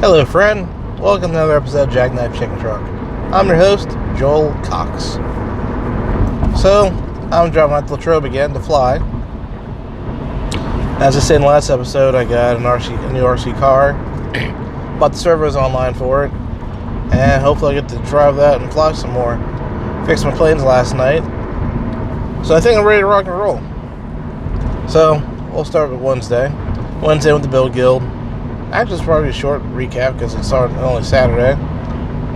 Hello, friend. Welcome to another episode of Jackknife Chicken Truck. I'm your host, Joel Cox. So, I'm driving out to Latrobe again to fly. As I said in the last episode, I got a new RC car. Bought the servos online for it. And hopefully I get to drive that and fly some more. Fixed my planes last night. So I think I'm ready to rock and roll. So, we'll start with Wednesday. Wednesday with the Bill Guild. Actually, it's probably a short recap because it started only Saturday,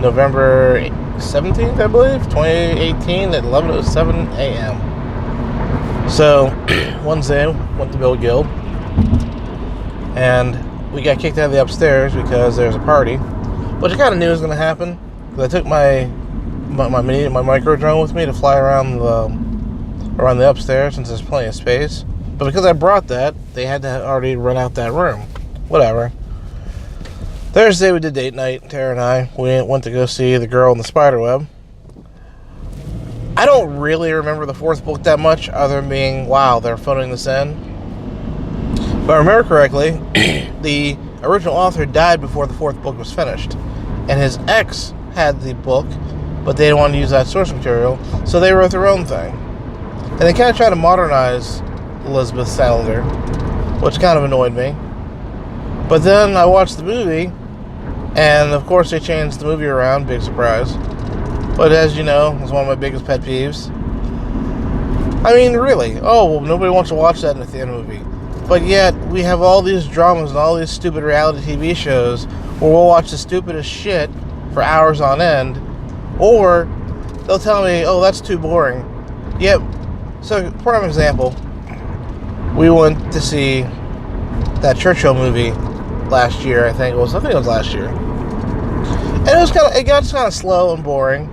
November 17th, I believe, 2018 at 11:07 a.m. So, Wednesday, went to Bill Guild, and we got kicked out of the upstairs because there's a party, which I kind of knew was going to happen, because I took my micro drone with me to fly around the upstairs since there's plenty of space. But because I brought that, they had to already rent out that room. Whatever. Thursday we did date night, Tara and I. We went to go see The Girl in the Spiderweb. I don't really remember the fourth book that much, other than being, wow, they're phoning this in. But I remember correctly, the original author died before the fourth book was finished. And his ex had the book, but they didn't want to use that source material, so they wrote their own thing. And they kind of tried to modernize Elizabeth Salander, which kind of annoyed me. But then I watched the movie, and of course they changed the movie around, big surprise. But as you know, it's one of my biggest pet peeves. I mean, really, well, nobody wants to watch that in a theater movie. But yet, we have all these dramas and all these stupid reality TV shows where we'll watch the stupidest shit for hours on end, or they'll tell me, oh, that's too boring. Yep. So, for an example, we went to see that Churchill movie last year, I think it was last year. And it got kind of slow and boring.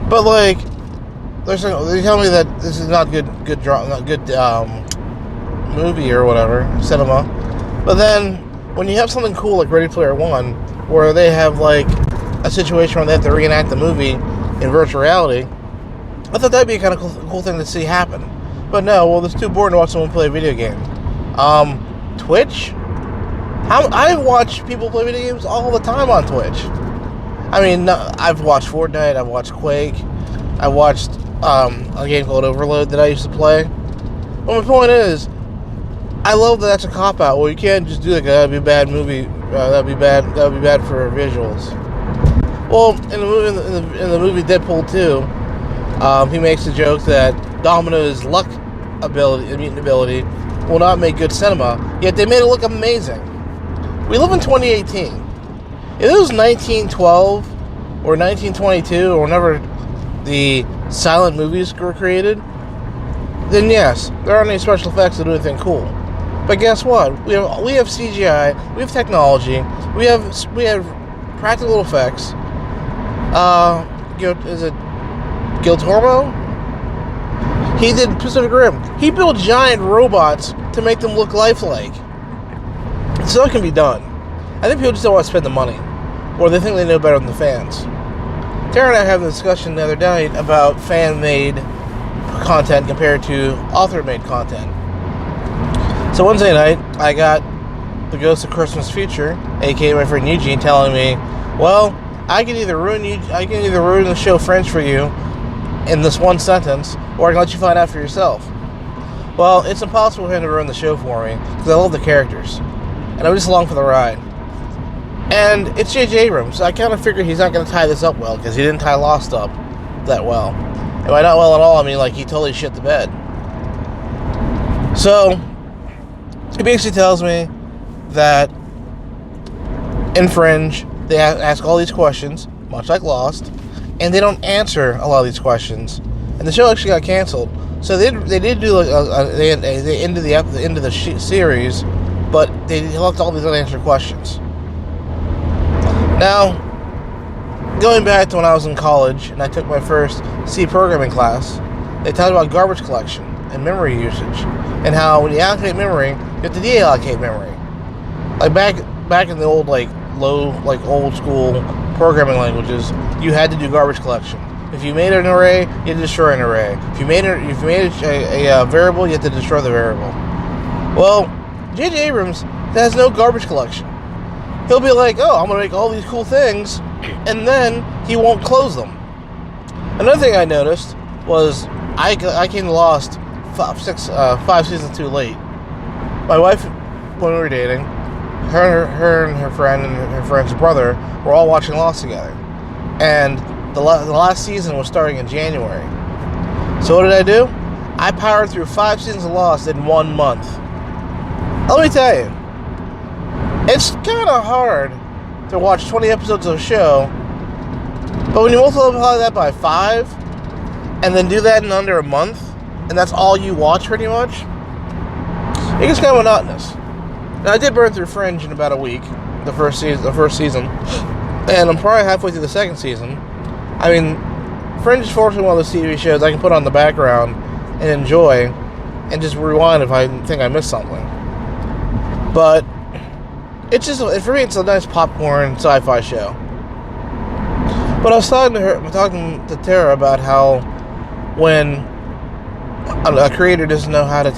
But like, they tell me that this is not good movie or whatever, cinema. But then when you have something cool like Ready Player One, where they have like a situation where they have to reenact the movie in virtual reality, I thought that'd be a kind of cool thing to see happen. But no, well, it's too boring to watch someone play a video game. Twitch? I watch people play video games all the time on Twitch. I mean, I've watched Fortnite, I've watched Quake, I watched a game called Overload that I used to play. But my point is, I love that that's a cop-out. Well, you can't just do that, that'd be a bad movie, that'd be bad for visuals. Well, in the movie Deadpool 2, he makes the joke that Domino's mutant ability will not make good cinema, yet they made it look amazing. We live in 2018. If it was 1912 or 1922 or whenever the silent movies were created, then yes, there aren't any special effects to do anything cool. But guess what? We have CGI, we have technology, we have practical effects. Is it Gil Tormo? He did Pacific Rim. He built giant robots to make them look lifelike. So it can be done. I think people just don't want to spend the money. Or they think they know better than the fans. Tara and I had a discussion the other night about fan-made content compared to author-made content. So Wednesday night, I got the Ghost of Christmas Future, aka my friend Eugene, telling me, well, I can either ruin the show French for you in this one sentence, or I can let you find out for yourself. Well, it's impossible for him to ruin the show for me, because I love the characters. And I'm just along for the ride. And it's J.J. Abrams, so I kind of figured he's not going to tie this up well, because he didn't tie Lost up that well. And by not well at all, I mean like he totally shit the bed. So, he basically tells me that in Fringe, they ask all these questions, much like Lost, and they don't answer a lot of these questions. And the show actually got canceled. So they did do like they ended the series, but they left all these unanswered questions. Now, going back to when I was in college and I took my first C programming class, they talked about garbage collection and memory usage, and how when you allocate memory, you have to deallocate memory. Like back in the old old school programming languages, you had to do garbage collection. If you made an array, you had to destroy an array. If you made a variable, you had to destroy the variable. Well, J.J. Abrams has no garbage collection. he'll be like, oh, I'm going to make all these cool things, and then he won't close them. Another thing I noticed was I came to Lost 5 seasons too late. My wife, when we were dating, her and her friend and her friend's brother were all watching Lost together. And the last season was starting in January. So what did I do? I powered through 5 seasons of Lost in 1 month. Let me tell you, it's kind of hard to watch 20 episodes of a show, but when you multiply that by 5, and then do that in under a month, and that's all you watch pretty much, it gets kind of monotonous. Now, I did burn through Fringe in about a week, the first season, and I'm probably halfway through the second season. I mean, Fringe is fortunately one of those TV shows I can put on the background and enjoy, and just rewind if I think I missed something. But it's just, for me, it's a nice popcorn sci-fi show. But I was talking to Tara about how when a creator doesn't know how to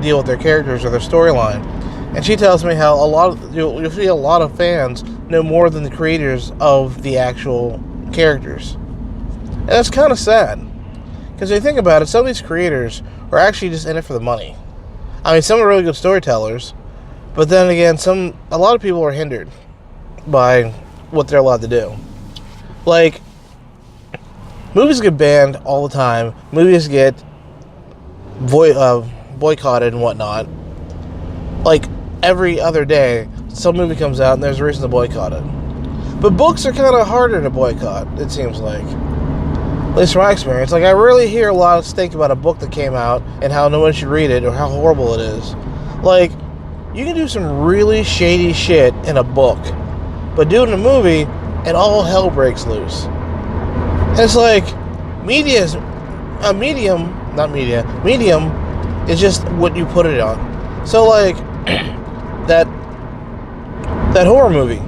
deal with their characters or their storyline, and she tells me how you'll see a lot of fans know more than the creators of the actual characters, and that's kind of sad. Because when you think about it, some of these creators are actually just in it for the money. I mean, some are really good storytellers, but then again, a lot of people are hindered by what they're allowed to do. Like, movies get banned all the time. Movies get boycotted and whatnot. Like, every other day, some movie comes out and there's a reason to boycott it. But books are kind of harder to boycott, it seems like. At least from my experience. Like, I rarely hear a lot of stink about a book that came out and how no one should read it or how horrible it is. Like, you can do some really shady shit in a book, but do it in a movie and all hell breaks loose. And it's like, medium is just what you put it on. So like, that horror movie,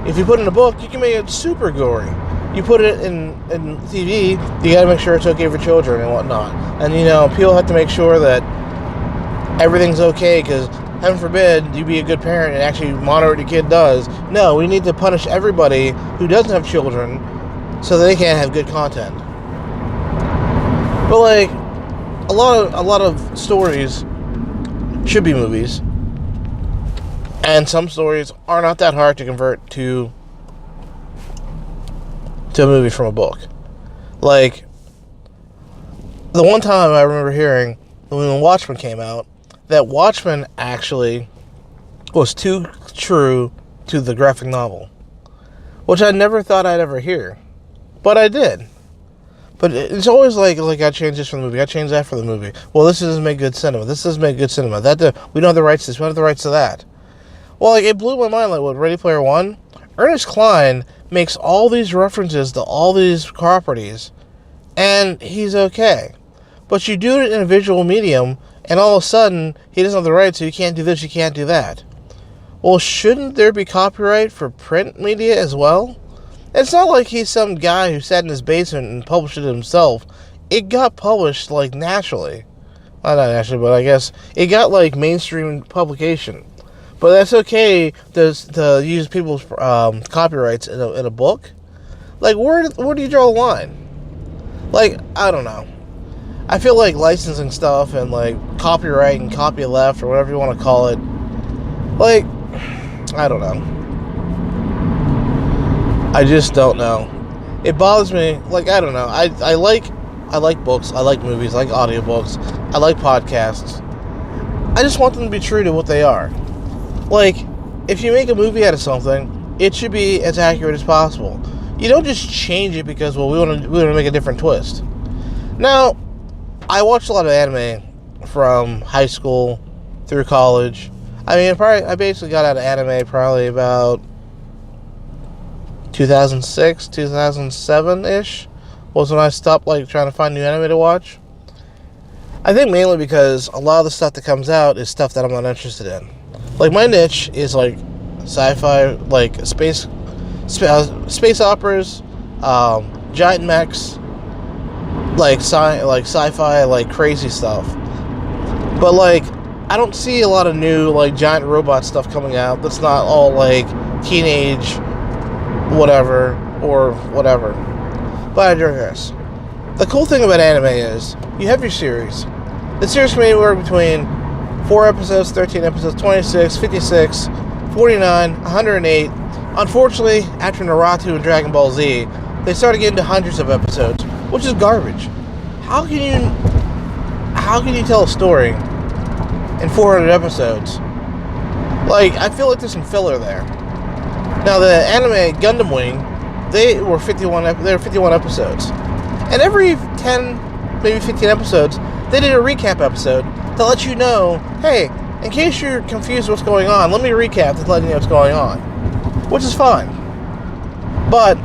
if you put it in a book, you can make it super gory. You put it in TV, you gotta make sure it's okay for children and whatnot. And people have to make sure that everything's okay, because heaven forbid you be a good parent and actually monitor what your kid does. No, we need to punish everybody who doesn't have children so that they can't have good content. But like, a lot of stories should be movies, and some stories are not that hard to convert to a movie from a book. Like, the one time I remember hearing when Watchmen came out, that Watchmen actually was too true to the graphic novel, which I never thought I'd ever hear, but I did. But it's always like I changed this for the movie, I changed that for the movie. Well, this doesn't make good cinema. This doesn't make good cinema. We don't have the rights to this. We don't have the rights to that. Well, like, it blew my mind. Like with Ready Player One, Ernest Cline makes all these references to all these properties, and he's okay. But you do it in a visual medium, and all of a sudden, he doesn't have the rights, so you can't do this, you can't do that. Well, shouldn't there be copyright for print media as well? It's not like he's some guy who sat in his basement and published it himself. It got published, like, naturally. Well, not naturally, but I guess it got, like, mainstream publication. But that's okay to use people's copyrights in a book? Like, where do you draw the line? Like, I don't know. I feel like licensing stuff and, like, copyright and copyleft or whatever you want to call it, like, I don't know. I just don't know. It bothers me. Like, I don't know. I like books. I like movies. I like audiobooks. I like podcasts. I just want them to be true to what they are. Like, if you make a movie out of something, it should be as accurate as possible. You don't just change it because, well, we want to make a different twist. Now, I watched a lot of anime from high school through college. I mean, I basically got out of anime probably about 2006, 2007-ish was when I stopped, like, trying to find new anime to watch. I think mainly because a lot of the stuff that comes out is stuff that I'm not interested in. Like, my niche is, like, sci-fi, like, space operas, giant mechs, like sci-fi, like, crazy stuff. But, like, I don't see a lot of new, like, giant robot stuff coming out that's not all, like, teenage whatever or whatever. But I digress. The cool thing about anime is you have your series. The series can be anywhere between 4 episodes, 13 episodes, 26, 56, 49, 108. Unfortunately, after Naruto and Dragon Ball Z, they started getting to hundreds of episodes, which is garbage. How can you tell a story in 400 episodes? Like, I feel like there's some filler there. Now, the anime Gundam Wing, they were 51 episodes. And every 10, maybe 15 episodes, they did a recap episode to let you know, hey, in case you're confused what's going on, let me recap to let you know what's going on. Which is fine. But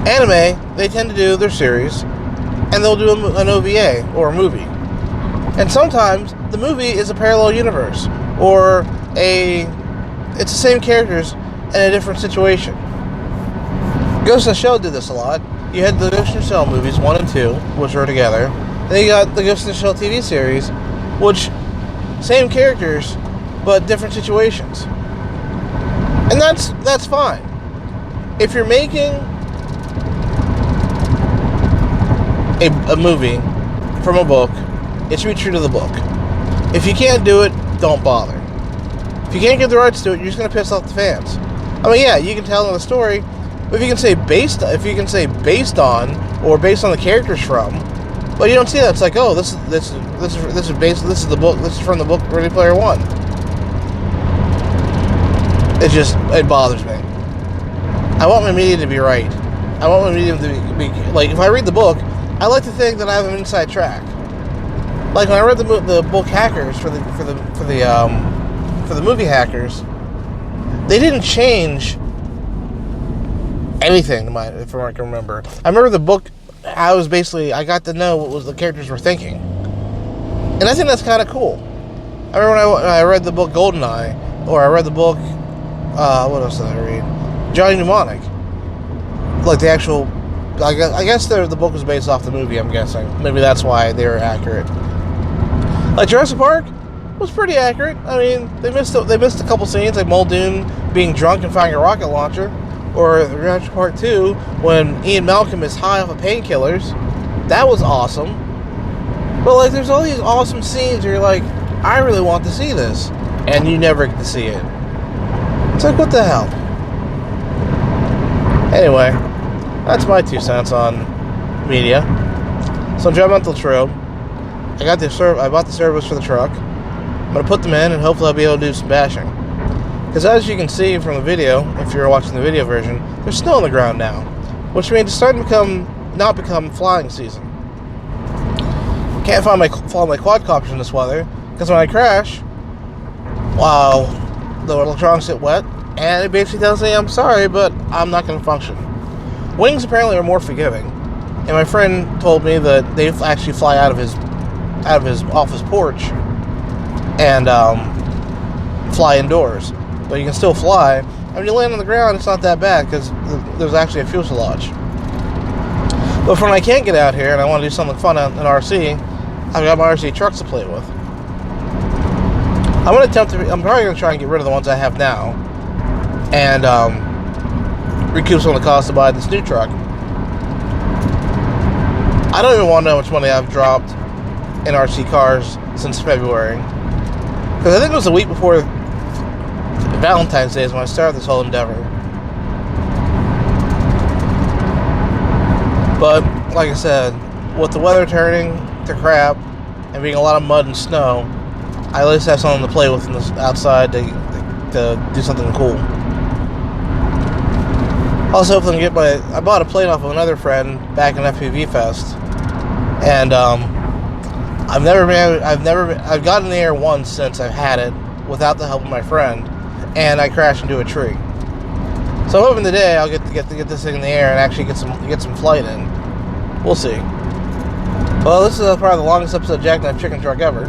anime, they tend to do their series, and they'll do an OVA, or a movie. And sometimes, the movie is a parallel universe, or it's the same characters in a different situation. Ghost in the Shell did this a lot. You had the Ghost in the Shell movies, 1 and 2, which were together. And then you got the Ghost in the Shell TV series, which, same characters, but different situations. And that's fine. If you're making a movie from a book, it should be true to the book. If you can't do it, don't bother. If you can't get the rights to it, you're just going to piss off the fans. I mean, yeah, you can tell another story, but if you can say based on, or based on the characters from, but you don't see that. It's like, oh, this is the book. This is from the book Ready Player One. It bothers me. I want my medium to be right. I want my medium to be like, if I read the book, I like to think that I have an inside track. Like when I read the book Hackers for the movie Hackers, they didn't change anything from what I can remember. I remember the book. I got to know what the characters were thinking, and I think that's kind of cool. I remember when I read the book Goldeneye, or I read the book, what else did I read? Johnny Mnemonic. Like the actual, I guess the book was based off the movie, I'm guessing. Maybe that's why they were accurate. Like Jurassic Park was pretty accurate. I mean, they missed a couple scenes, like Muldoon being drunk and finding a rocket launcher. Or Jurassic Park 2, when Ian Malcolm is high off of painkillers. That was awesome. But, like, there's all these awesome scenes where you're like, I really want to see this. And you never get to see it. It's like, what the hell? Anyway, that's my 2 cents on media. So I'm driving out to Latrobe. I bought the service for the truck. I'm going to put them in, and hopefully I'll be able to do some bashing. Because as you can see from the video, if you're watching the video version, there's snow on the ground now, which means it's starting to not become flying season. Can't find my quadcopters in this weather, because when I crash, wow, the electronics get wet, and it basically tells me I'm sorry, but I'm not going to function. Wings apparently are more forgiving, and my friend told me that they actually fly out of his office porch and fly indoors. But you can still fly. And when you land on the ground, it's not that bad because there's actually a fuselage. But when I can't get out here and I want to do something fun in RC, I've got my RC trucks to play with. I'm probably going to try and get rid of the ones I have now and recoup some of the cost to buy this new truck. I don't even want to know how much money I've dropped in RC cars since February. Because I think it was the week before Valentine's Day is when I started this whole endeavor. But, like I said, with the weather turning to crap and being a lot of mud and snow, I at least have something to play with outside to do something cool. Also, hopefully I bought a plate off of another friend back in FPV Fest, and I've gotten in the air once since I've had it without the help of my friend. And I crashed into a tree. So I'm hoping today I'll get this thing in the air and actually get some flight in. We'll see. Well, this is probably the longest episode of Jackknife Chicken Truck ever.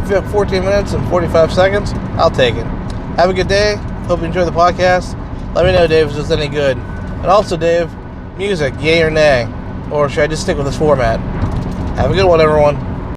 If you have 14 minutes and 45 seconds, I'll take it. Have a good day. Hope you enjoy the podcast. Let me know, Dave, if it's any good. And also, Dave, music, yay or nay? Or should I just stick with this format? Have a good one, everyone.